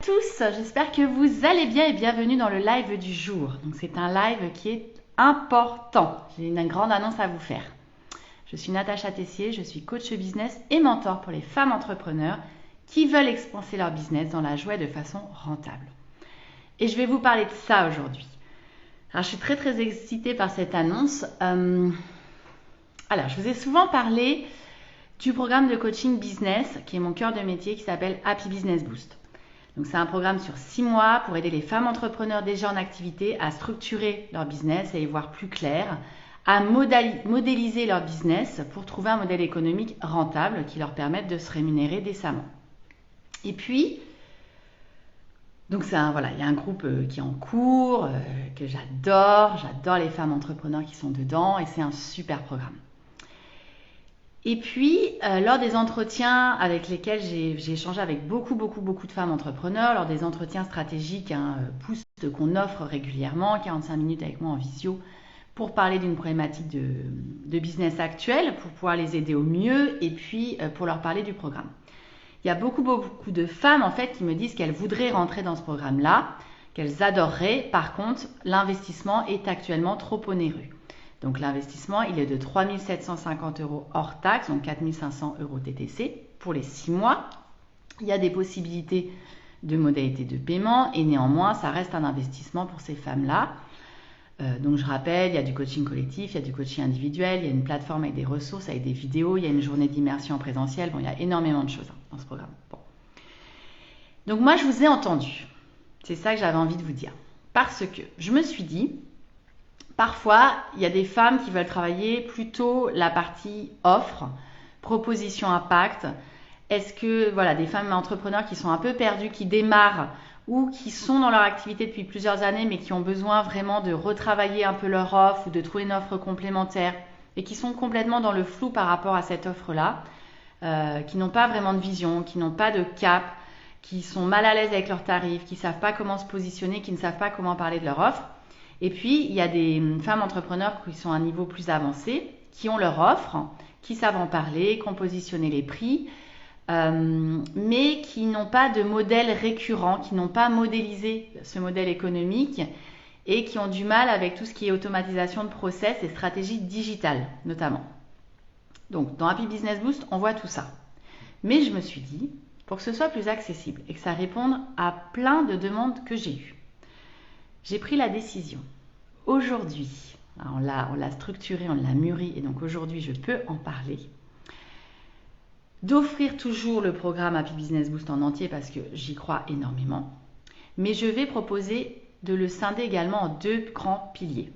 tous, j'espère que vous allez bien et bienvenue dans le live du jour. Donc c'est un live qui est important. J'ai une grande annonce à vous faire. Je suis Natacha Tessier, je suis coach business et mentor pour les femmes entrepreneurs qui veulent expanser leur business dans la joie et de façon rentable. Et je vais vous parler de ça aujourd'hui. Alors je suis très excitée par cette annonce. Alors je vous ai souvent parlé du programme de coaching business qui est mon cœur de métier qui s'appelle Happy Business Boost. Donc c'est un programme sur 6 mois pour aider les femmes entrepreneurs déjà en activité à structurer leur business, à y voir plus clair, à modéliser leur business pour trouver un modèle économique rentable qui leur permette de se rémunérer décemment. Et puis, donc il y a un groupe qui est en cours, que j'adore les femmes entrepreneurs qui sont dedans et c'est un super programme. Et puis, lors des entretiens avec lesquels j'ai échangé avec beaucoup de femmes entrepreneurs, lors des entretiens stratégiques, boost qu'on offre régulièrement, 45 minutes avec moi en visio, pour parler d'une problématique de business actuelle, pour pouvoir les aider au mieux, et puis pour leur parler du programme. Il y a beaucoup de femmes en fait qui me disent qu'elles voudraient rentrer dans ce programme-là, qu'elles adoreraient. Par contre, l'investissement est actuellement trop onéreux. Donc l'investissement, il est de 3 750 € hors taxe, donc 4 500 € TTC pour les 6 mois. Il y a des possibilités de modalités de paiement et néanmoins, ça reste un investissement pour ces femmes-là. Donc je rappelle, il y a du coaching collectif, il y a du coaching individuel, il y a une plateforme avec des ressources, avec des vidéos, il y a une journée d'immersion en présentiel. Bon, il y a énormément de choses dans ce programme. Bon. Donc moi, je vous ai entendu. C'est ça que j'avais envie de vous dire. Parce que je me suis dit, parfois, il y a des femmes qui veulent travailler plutôt la partie offre, proposition impact. Est-ce que, des femmes entrepreneurs qui sont un peu perdues, qui démarrent ou qui sont dans leur activité depuis plusieurs années mais qui ont besoin vraiment de retravailler un peu leur offre ou de trouver une offre complémentaire et qui sont complètement dans le flou par rapport à cette offre-là, qui n'ont pas vraiment de vision, qui n'ont pas de cap, qui sont mal à l'aise avec leurs tarifs, qui ne savent pas comment se positionner, qui ne savent pas comment parler de leur offre. Et puis, il y a des femmes entrepreneurs qui sont à un niveau plus avancé, qui ont leur offre, qui savent en parler, qui ont positionné les prix, mais qui n'ont pas de modèle récurrent, qui n'ont pas modélisé ce modèle économique et qui ont du mal avec tout ce qui est automatisation de process et stratégie digitale, notamment. Donc, dans Happy Business Boost, on voit tout ça. Mais je me suis dit, pour que ce soit plus accessible et que ça réponde à plein de demandes que j'ai eues, j'ai pris la décision, aujourd'hui, on l'a structuré, on l'a mûri et donc aujourd'hui je peux en parler, d'offrir toujours le programme Happy Business Boost en entier parce que j'y crois énormément, mais je vais proposer de le scinder également en 2 grands piliers.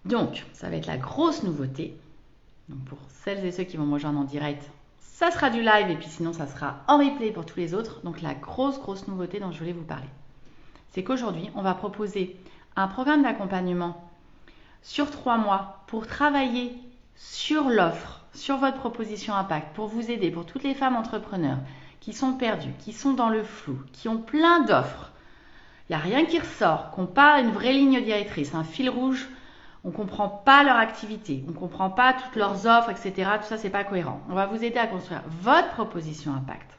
Donc, ça va être la grosse nouveauté, donc pour celles et ceux qui vont me rejoindre en direct, ça sera du live et puis sinon ça sera en replay pour tous les autres, donc la grosse nouveauté dont je voulais vous parler. C'est qu'aujourd'hui, on va proposer un programme d'accompagnement sur 3 mois pour travailler sur l'offre, sur votre proposition impact, pour vous aider, pour toutes les femmes entrepreneurs qui sont perdues, qui sont dans le flou, qui ont plein d'offres. Il n'y a rien qui ressort, qui n'ont pas une vraie ligne directrice, un fil rouge, on ne comprend pas leur activité, on ne comprend pas toutes leurs offres, etc. Tout ça, c'est pas cohérent. On va vous aider à construire votre proposition impact,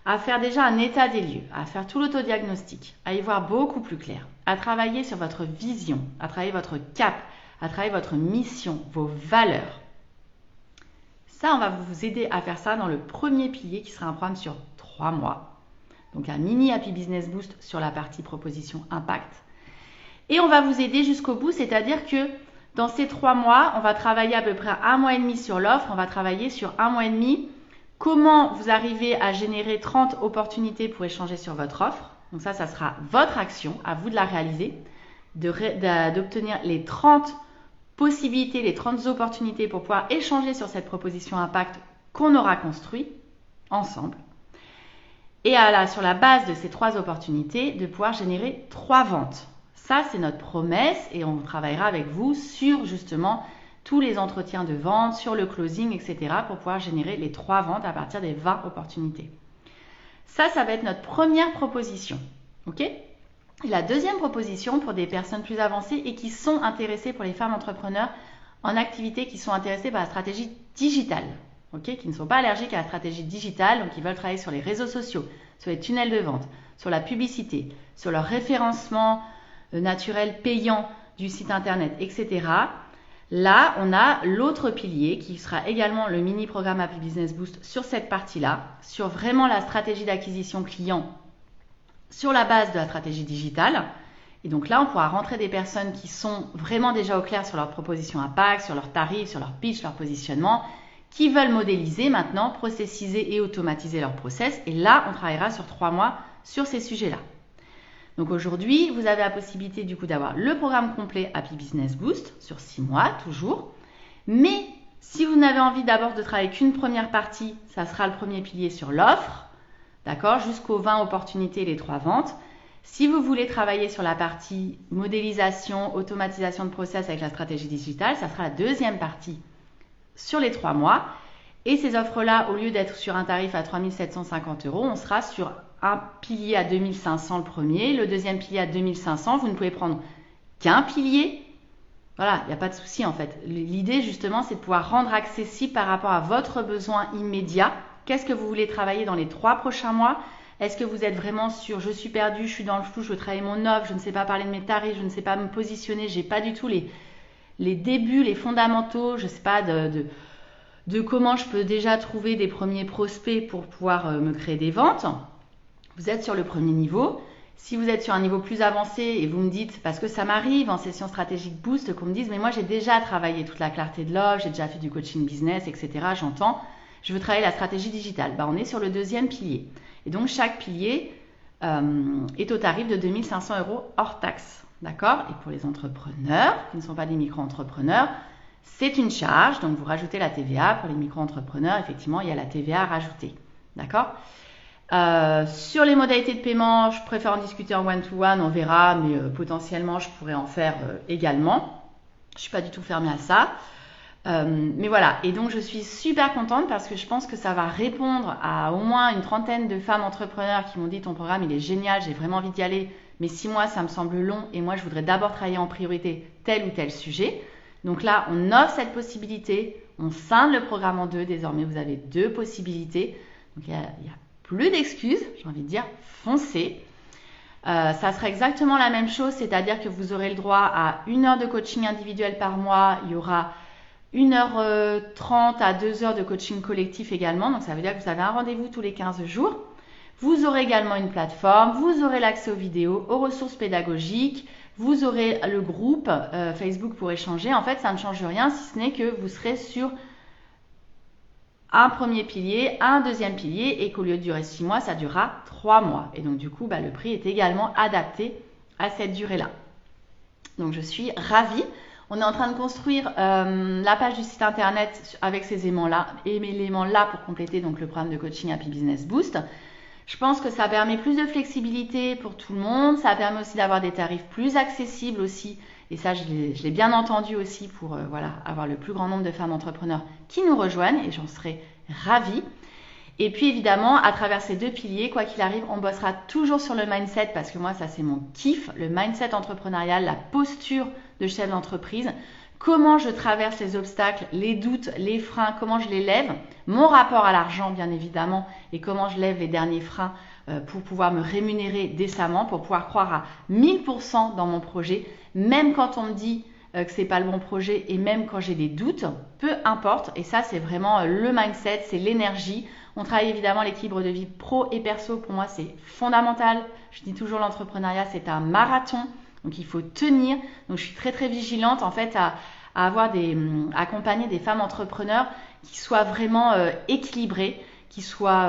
à faire déjà un état des lieux, à faire tout l'autodiagnostic, à y voir beaucoup plus clair, à travailler sur votre vision, à travailler votre cap, à travailler votre mission, vos valeurs. Ça, on va vous aider à faire ça dans le premier pilier qui sera un programme sur 3 mois. Donc un mini Happy Business Boost sur la partie proposition impact. Et on va vous aider jusqu'au bout, c'est-à-dire que dans ces 3 mois, on va travailler à peu près 1 mois et demi sur l'offre, on va travailler sur 1 mois et demi comment vous arrivez à générer 30 opportunités pour échanger sur votre offre. Donc ça sera votre action, à vous de la réaliser, d'obtenir les 30 possibilités, les 30 opportunités pour pouvoir échanger sur cette proposition impact qu'on aura construit ensemble. Et sur la base de ces 3 opportunités, de pouvoir générer 3 ventes. Ça, c'est notre promesse et on travaillera avec vous sur justement tous les entretiens de vente, sur le closing, etc. pour pouvoir générer les 3 ventes à partir des 20 opportunités. Ça va être notre première proposition. Ok ? Et la deuxième proposition pour des personnes plus avancées et qui sont intéressées, pour les femmes entrepreneurs en activité, qui sont intéressées par la stratégie digitale. Ok ? Qui ne sont pas allergiques à la stratégie digitale, donc qui veulent travailler sur les réseaux sociaux, sur les tunnels de vente, sur la publicité, sur leur référencement naturel payant du site internet, etc. Là, on a l'autre pilier qui sera également le mini-programme Happy Business Boost sur cette partie-là, sur vraiment la stratégie d'acquisition client sur la base de la stratégie digitale. Et donc là, on pourra rentrer des personnes qui sont vraiment déjà au clair sur leur proposition impact, sur leurs tarifs, sur leur pitch, leur positionnement, qui veulent modéliser maintenant, processiser et automatiser leur process. Et là, on travaillera sur 3 mois sur ces sujets-là. Donc aujourd'hui, vous avez la possibilité du coup d'avoir le programme complet Happy Business Boost sur 6 mois toujours. Mais si vous n'avez envie d'abord de travailler qu'une première partie, ça sera le premier pilier sur l'offre, d'accord, jusqu'aux 20 opportunités et les 3 ventes. Si vous voulez travailler sur la partie modélisation, automatisation de process avec la stratégie digitale, ça sera la deuxième partie sur les 3 mois. Et ces offres-là, au lieu d'être sur un tarif à 3 750 €, on sera sur un pilier à 2 500 le premier, le deuxième pilier à 2 500. Vous ne pouvez prendre qu'un pilier. Voilà, il n'y a pas de souci en fait. L'idée justement, c'est de pouvoir rendre accessible par rapport à votre besoin immédiat. Qu'est-ce que vous voulez travailler dans les 3 prochains mois? Est-ce que vous êtes vraiment sur je suis perdu, je suis dans le flou, je veux travailler mon offre, je ne sais pas parler de mes tarifs, je ne sais pas me positionner, j'ai pas du tout les débuts, les fondamentaux, je ne sais pas de comment je peux déjà trouver des premiers prospects pour pouvoir me créer des ventes. Vous êtes sur le premier niveau. Si vous êtes sur un niveau plus avancé et vous me dites, parce que ça m'arrive en session stratégique boost, qu'on me dise, mais moi j'ai déjà travaillé toute la clarté de l'offre, j'ai déjà fait du coaching business, etc. J'entends, je veux travailler la stratégie digitale. On est sur le deuxième pilier. Et donc chaque pilier est au tarif de 2 500 € hors taxe. D'accord? Et pour les entrepreneurs qui ne sont pas des micro-entrepreneurs, c'est une charge. Donc vous rajoutez la TVA. Pour les micro-entrepreneurs, effectivement, il y a la TVA à rajouter. D'accord? Sur les modalités de paiement, je préfère en discuter en one-to-one, on verra, mais potentiellement je pourrais en faire également. Je ne suis pas du tout fermée à ça. Mais voilà, et donc je suis super contente parce que je pense que ça va répondre à au moins une trentaine de femmes entrepreneurs qui m'ont dit ton programme il est génial, j'ai vraiment envie d'y aller, mais 6 mois ça me semble long et moi je voudrais d'abord travailler en priorité tel ou tel sujet. Donc là, on offre cette possibilité, on scinde le programme en 2, désormais vous avez 2 possibilités. Donc il y a plus d'excuses, j'ai envie de dire, foncez. Ça sera exactement la même chose, c'est-à-dire que vous aurez le droit à 1 heure de coaching individuel par mois, il y aura 1h30 à 2h de coaching collectif également, donc ça veut dire que vous avez un rendez-vous tous les 15 jours. Vous aurez également une plateforme, vous aurez l'accès aux vidéos, aux ressources pédagogiques, vous aurez le groupe Facebook pour échanger. En fait, ça ne change rien si ce n'est que vous serez sur un premier pilier, un deuxième pilier et qu'au lieu de durer 6 mois, ça durera 3 mois. Et donc du coup, le prix est également adapté à cette durée-là. Donc je suis ravie. On est en train de construire la page du site internet avec ces éléments-là pour compléter donc le programme de coaching Happy Business Boost. Je pense que ça permet plus de flexibilité pour tout le monde. Ça permet aussi d'avoir des tarifs plus accessibles aussi. Et ça, je l'ai bien entendu aussi pour avoir le plus grand nombre de femmes entrepreneurs qui nous rejoignent. Et j'en serai ravie. Et puis évidemment, à travers ces 2 piliers, quoi qu'il arrive, on bossera toujours sur le mindset parce que moi, ça c'est mon kiff, le mindset entrepreneurial, la posture de chef d'entreprise, comment je traverse les obstacles, les doutes, les freins, comment je les lève, mon rapport à l'argent bien évidemment et comment je lève les derniers freins pour pouvoir me rémunérer décemment, pour pouvoir croire à 1000% dans mon projet, même quand on me dit que c'est pas le bon projet et même quand j'ai des doutes, peu importe. Et ça, c'est vraiment le mindset, c'est l'énergie. On travaille évidemment l'équilibre de vie pro et perso. Pour moi, c'est fondamental. Je dis toujours l'entrepreneuriat, c'est un marathon. Donc, il faut tenir. Donc, je suis très, très vigilante en fait à accompagner des femmes entrepreneurs qui soient vraiment équilibrées, qui soient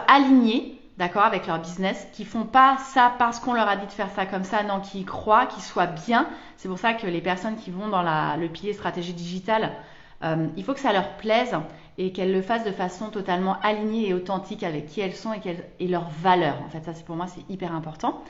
alignées, d'accord, avec leur business, qui font pas ça parce qu'on leur a dit de faire ça comme ça, non, qui y croient, qui soient bien. C'est pour ça que les personnes qui vont dans le pilier stratégie digitale, il faut que ça leur plaise et qu'elles le fassent de façon totalement alignée et authentique avec qui elles sont et leurs valeurs. En fait, ça, pour moi, c'est hyper important.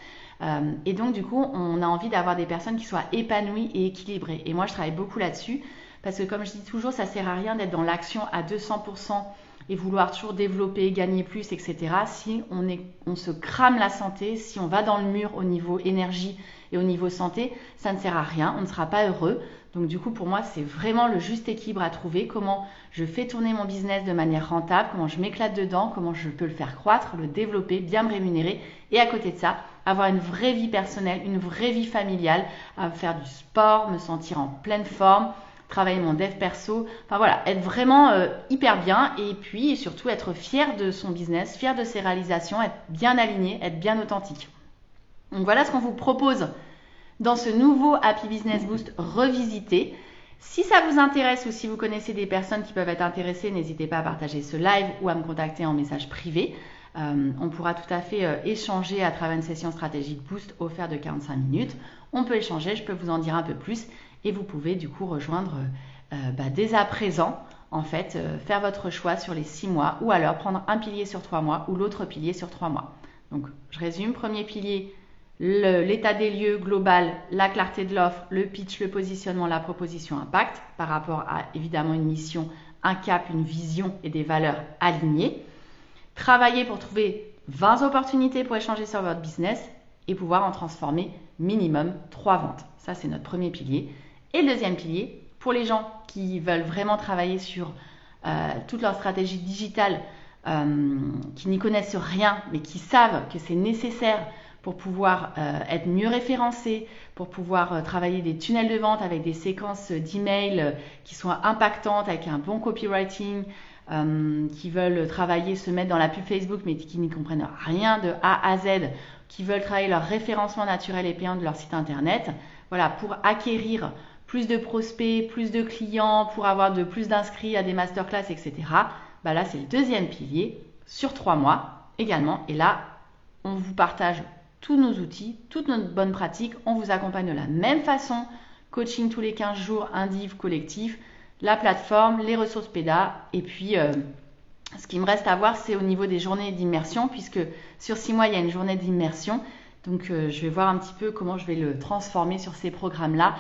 Et donc, du coup, on a envie d'avoir des personnes qui soient épanouies et équilibrées. Et moi, je travaille beaucoup là-dessus parce que, comme je dis toujours, ça sert à rien d'être dans l'action à 200% et vouloir toujours développer, gagner plus, etc. Si on se crame la santé, si on va dans le mur au niveau énergie et au niveau santé, ça ne sert à rien, on ne sera pas heureux. Donc du coup, pour moi, c'est vraiment le juste équilibre à trouver. Comment je fais tourner mon business de manière rentable, comment je m'éclate dedans, comment je peux le faire croître, le développer, bien me rémunérer. Et à côté de ça, avoir une vraie vie personnelle, une vraie vie familiale, à faire du sport, me sentir en pleine forme, travailler mon dev perso. Enfin voilà, être vraiment hyper bien et puis surtout être fier de son business, fier de ses réalisations, être bien aligné, être bien authentique. Donc voilà ce qu'on vous propose dans ce nouveau Happy Business Boost revisité. Si ça vous intéresse ou si vous connaissez des personnes qui peuvent être intéressées, n'hésitez pas à partager ce live ou à me contacter en message privé. On pourra tout à fait échanger à travers une session stratégique Boost offerte de 45 minutes. On peut échanger, je peux vous en dire un peu plus et vous pouvez du coup rejoindre dès à présent, en fait, faire votre choix sur les 6 mois ou alors prendre un pilier sur 3 mois ou l'autre pilier sur 3 mois. Donc, je résume, premier pilier, l'état des lieux global, la clarté de l'offre, le pitch, le positionnement, la proposition impact par rapport à évidemment une mission, un cap, une vision et des valeurs alignées. Travailler pour trouver 20 opportunités pour échanger sur votre business et pouvoir en transformer minimum 3 ventes. Ça, c'est notre premier pilier. Et le deuxième pilier, pour les gens qui veulent vraiment travailler sur toute leur stratégie digitale, qui n'y connaissent rien, mais qui savent que c'est nécessaire pour pouvoir être mieux référencés, pour pouvoir travailler des tunnels de vente avec des séquences d'emails qui soient impactantes, avec un bon copywriting, qui veulent travailler, se mettre dans la pub Facebook, mais qui n'y comprennent rien de A à Z, qui veulent travailler leur référencement naturel et payant de leur site internet. Voilà, pour acquérir plus de prospects, plus de clients, pour avoir plus d'inscrits à des masterclass, etc. Là, c'est le deuxième pilier sur 3 mois également. Et là, on vous partage tous nos outils, toutes nos bonnes pratiques. On vous accompagne de la même façon. Coaching tous les 15 jours, indiv, collectif, la plateforme, les ressources PEDA. Et puis, ce qui me reste à voir, c'est au niveau des journées d'immersion, puisque sur 6 mois, il y a une journée d'immersion. Donc, je vais voir un petit peu comment je vais le transformer sur ces programmes-là.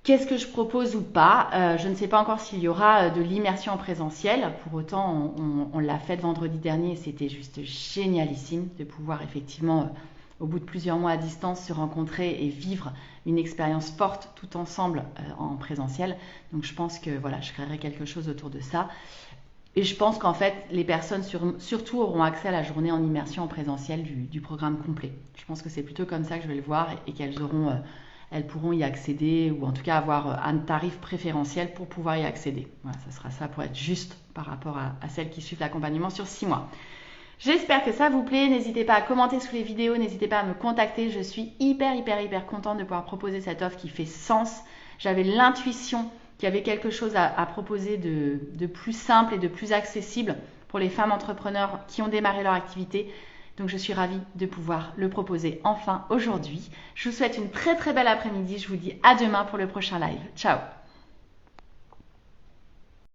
Qu'est-ce que je propose ou pas? Je ne sais pas encore s'il y aura de l'immersion en présentiel. Pour autant, on l'a fait vendredi dernier et c'était juste génialissime de pouvoir effectivement, au bout de plusieurs mois à distance, se rencontrer et vivre une expérience forte tout ensemble en présentiel. Donc je pense que voilà, je créerai quelque chose autour de ça. Et je pense qu'en fait, les personnes surtout auront accès à la journée en immersion en présentiel du programme complet. Je pense que c'est plutôt comme ça que je vais le voir et qu'elles auront... elles pourront y accéder ou en tout cas avoir un tarif préférentiel pour pouvoir y accéder. Voilà, ça sera ça pour être juste par rapport à celles qui suivent l'accompagnement sur 6 mois. J'espère que ça vous plaît. N'hésitez pas à commenter sous les vidéos, n'hésitez pas à me contacter. Je suis hyper contente de pouvoir proposer cette offre qui fait sens. J'avais l'intuition qu'il y avait quelque chose à proposer de plus simple et de plus accessible pour les femmes entrepreneurs qui ont démarré leur activité. Donc je suis ravie de pouvoir le proposer enfin aujourd'hui. Je vous souhaite une très belle après-midi. Je vous dis à demain pour le prochain live. Ciao!